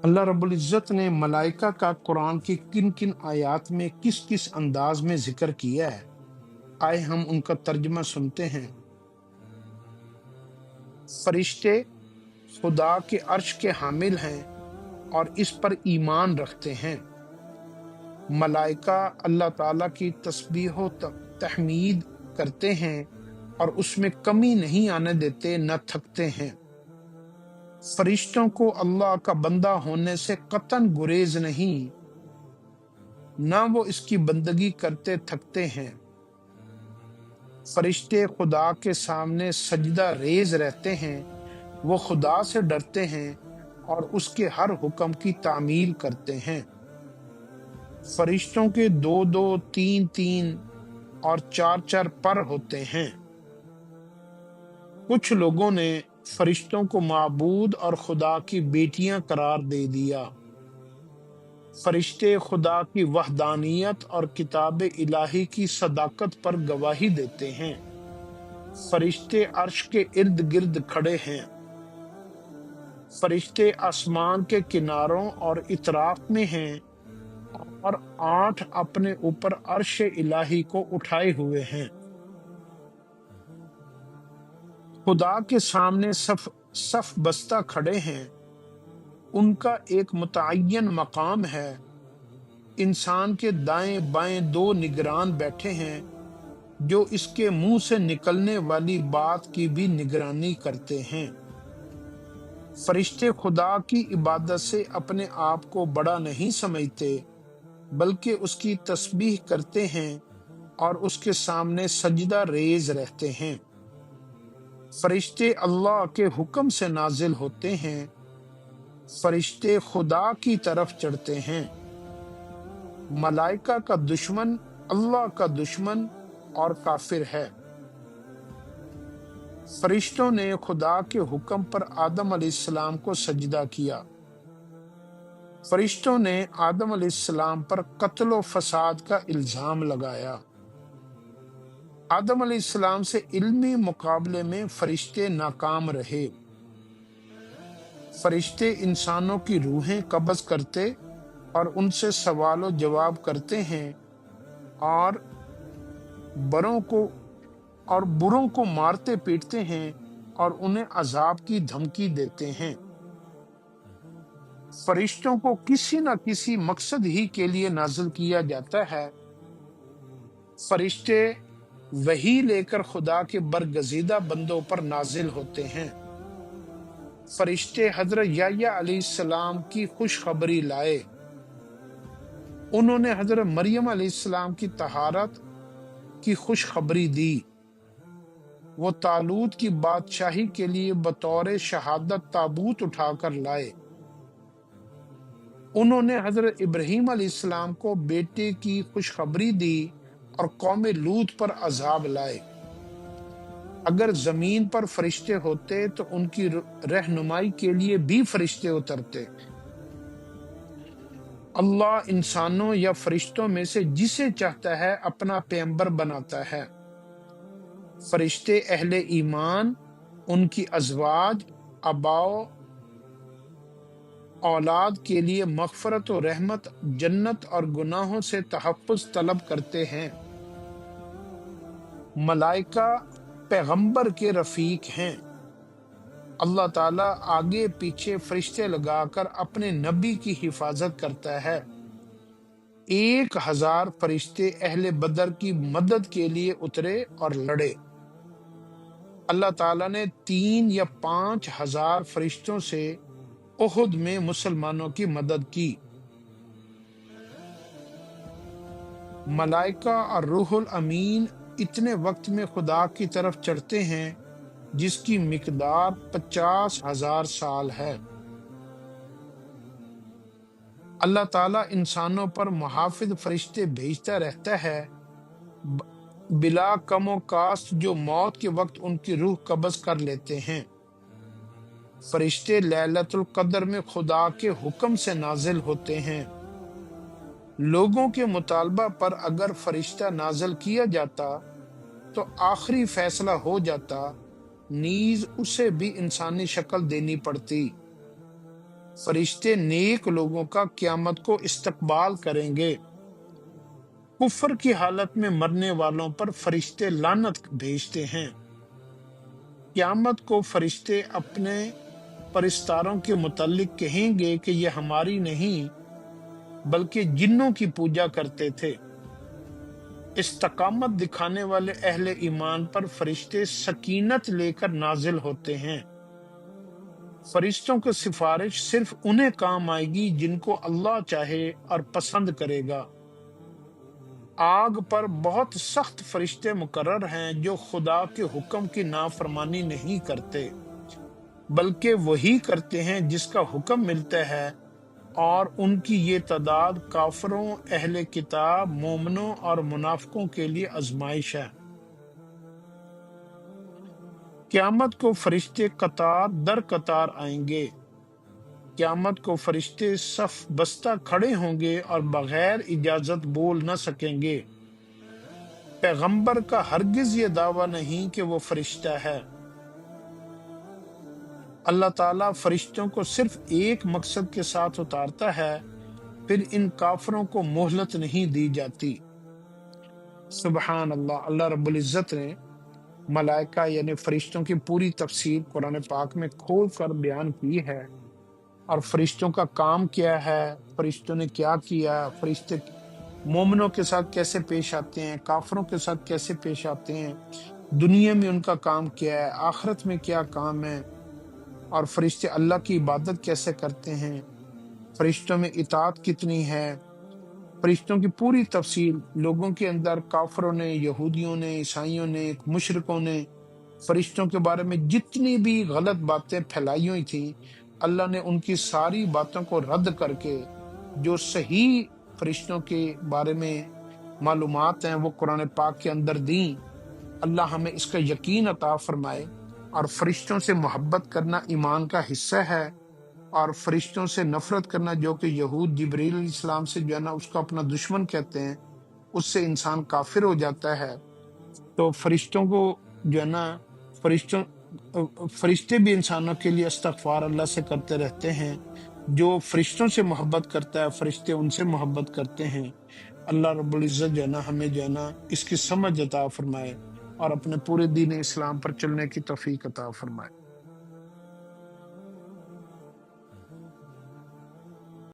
اللہ رب العزت نے ملائکہ کا قرآن کی کن کن آیات میں کس کس انداز میں ذکر کیا ہے، آئے ہم ان کا ترجمہ سنتے ہیں۔ فرشتے خدا کے عرش کے حامل ہیں اور اس پر ایمان رکھتے ہیں۔ ملائکہ اللہ تعالیٰ کی تسبیح و تحمید کرتے ہیں اور اس میں کمی نہیں آنے دیتے، نہ تھکتے ہیں۔ فرشتوں کو اللہ کا بندہ ہونے سے قطعاً گریز نہیں، نہ وہ اس کی بندگی کرتے تھکتے ہیں۔ فرشتے خدا کے سامنے سجدہ ریز رہتے ہیں، وہ خدا سے ڈرتے ہیں اور اس کے ہر حکم کی تعمیل کرتے ہیں۔ فرشتوں کے 2 3 اور 4 پر ہوتے ہیں۔ کچھ لوگوں نے فرشتوں کو معبود اور خدا کی بیٹیاں قرار دے دیا۔ فرشتے خدا کی وحدانیت اور کتاب الہی کی صداقت پر گواہی دیتے ہیں۔ فرشتے عرش کے ارد گرد کھڑے ہیں۔ فرشتے آسمان کے کناروں اور اطراف میں ہیں اور 8 اپنے اوپر عرش الہی کو اٹھائے ہوئے ہیں۔ خدا کے سامنے صف بستہ کھڑے ہیں۔ ان کا ایک متعین مقام ہے۔ انسان کے دائیں بائیں 2 نگران بیٹھے ہیں جو اس کے منہ سے نکلنے والی بات کی بھی نگرانی کرتے ہیں۔ فرشتے خدا کی عبادت سے اپنے آپ کو بڑا نہیں سمجھتے، بلکہ اس کی تسبیح کرتے ہیں اور اس کے سامنے سجدہ ریز رہتے ہیں۔ فرشتے اللہ کے حکم سے نازل ہوتے ہیں۔ فرشتے خدا کی طرف چڑھتے ہیں۔ ملائکہ کا دشمن اللہ کا دشمن اور کافر ہے۔ فرشتوں نے خدا کے حکم پر آدم علیہ السلام کو سجدہ کیا۔ فرشتوں نے آدم علیہ السلام پر قتل و فساد کا الزام لگایا۔ آدم علیہ السلام سے علمی مقابلے میں فرشتے ناکام رہے۔ فرشتے انسانوں کی روحیں قبض کرتے اور ان سے سوال و جواب کرتے ہیں اور بروں کو مارتے پیٹتے ہیں اور انہیں عذاب کی دھمکی دیتے ہیں۔ فرشتوں کو کسی نہ کسی مقصد ہی کے لیے نازل کیا جاتا ہے۔ فرشتے وحی لے کر خدا کے برگزیدہ بندوں پر نازل ہوتے ہیں۔ فرشتے حضرت یحییٰ علیہ السلام کی خوشخبری لائے۔ انہوں نے حضرت مریم علیہ السلام کی طہارت کی خوشخبری دی۔ وہ طالوت کی بادشاہی کے لیے بطور شہادت تابوت اٹھا کر لائے۔ انہوں نے حضرت ابراہیم علیہ السلام کو بیٹے کی خوشخبری دی اور قوم لوط پر عذاب لائے۔ اگر زمین پر فرشتے ہوتے تو ان کی رہنمائی کے لیے بھی فرشتے اترتے۔ اللہ انسانوں یا فرشتوں میں سے جسے چاہتا ہے اپنا پیغمبر بناتا ہے۔ فرشتے اہل ایمان، ان کی ازواج، آباء اولاد کے لیے مغفرت و رحمت، جنت اور گناہوں سے تحفظ طلب کرتے ہیں۔ ملائکہ پیغمبر کے رفیق ہیں۔ اللہ تعالیٰ آگے پیچھے فرشتے لگا کر اپنے نبی کی حفاظت کرتا ہے۔ 1000 فرشتے اہل بدر کی مدد کے لیے اترے اور لڑے۔ اللہ تعالیٰ نے 3 یا 5 ہزار فرشتوں سے احد میں مسلمانوں کی مدد کی۔ ملائکہ اور روح الامین اتنے وقت میں خدا کی طرف چڑھتے ہیں جس کی مقدار 50,000 سال ہے۔ اللہ تعالیٰ انسانوں پر محافظ فرشتے بھیجتا رہتا ہے بلا کم و کاست، جو موت کے وقت ان کی روح قبض کر لیتے ہیں۔ فرشتے لیلۃ القدر میں خدا کے حکم سے نازل ہوتے ہیں۔ لوگوں کے مطالبہ پر اگر فرشتہ نازل کیا جاتا تو آخری فیصلہ ہو جاتا، نیز اسے بھی انسانی شکل دینی پڑتی۔ فرشتے نیک لوگوں کا قیامت کو استقبال کریں گے۔ کفر کی حالت میں مرنے والوں پر فرشتے لعنت بھیجتے ہیں۔ قیامت کو فرشتے اپنے پرستاروں کے متعلق کہیں گے کہ یہ ہماری نہیں بلکہ جنوں کی پوجا کرتے تھے۔ استقامت دکھانے والے اہل ایمان پر فرشتے سکینت لے کر نازل ہوتے ہیں۔ فرشتوں کی سفارش صرف انہیں کام آئے گی جن کو اللہ چاہے اور پسند کرے گا۔ آگ پر بہت سخت فرشتے مقرر ہیں جو خدا کے حکم کی نافرمانی نہیں کرتے، بلکہ وہی کرتے ہیں جس کا حکم ملتا ہے، اور ان کی یہ تعداد کافروں، اہل کتاب، مومنوں اور منافقوں کے لیے آزمائش ہے۔ قیامت کو فرشتے قطار در قطار آئیں گے۔ قیامت کو فرشتے صف بستہ کھڑے ہوں گے اور بغیر اجازت بول نہ سکیں گے۔ پیغمبر کا ہرگز یہ دعویٰ نہیں کہ وہ فرشتہ ہے۔ اللہ تعالیٰ فرشتوں کو صرف ایک مقصد کے ساتھ اتارتا ہے، پھر ان کافروں کو مہلت نہیں دی جاتی۔ سبحان اللہ۔ اللہ رب العزت نے ملائکہ یعنی فرشتوں کی پوری تفصیل قرآن پاک میں کھول کر بیان کی ہے، اور فرشتوں کا کام کیا ہے، فرشتوں نے کیا کیا، فرشتے مومنوں کے ساتھ کیسے پیش آتے ہیں، کافروں کے ساتھ کیسے پیش آتے ہیں، دنیا میں ان کا کام کیا ہے، آخرت میں کیا کام ہے، اور فرشتے اللہ کی عبادت کیسے کرتے ہیں، فرشتوں میں اطاعت کتنی ہے، فرشتوں کی پوری تفصیل لوگوں کے اندر، کافروں نے، یہودیوں نے، عیسائیوں نے، مشرکوں نے فرشتوں کے بارے میں جتنی بھی غلط باتیں پھیلائی ہوئی تھیں، اللہ نے ان کی ساری باتوں کو رد کر کے جو صحیح فرشتوں کے بارے میں معلومات ہیں وہ قرآن پاک کے اندر دیں۔ اللہ ہمیں اس کا یقین عطا فرمائے، اور فرشتوں سے محبت کرنا ایمان کا حصہ ہے، اور فرشتوں سے نفرت کرنا جو کہ یہود جبریل علیہ السلام سے جو ہے نا اس کو اپنا دشمن کہتے ہیں، اس سے انسان کافر ہو جاتا ہے۔ تو فرشتوں کو جو ہے نا فرشتے بھی انسانوں کے لیے استغفار اللہ سے کرتے رہتے ہیں۔ جو فرشتوں سے محبت کرتا ہے فرشتے ان سے محبت کرتے ہیں۔ اللہ رب العزت جو ہے نا ہمیں جو ہے نا اس کی سمجھ عطا فرمائے، اور اپنے پورے دین اسلام پر چلنے کی توفیق عطا فرمائے۔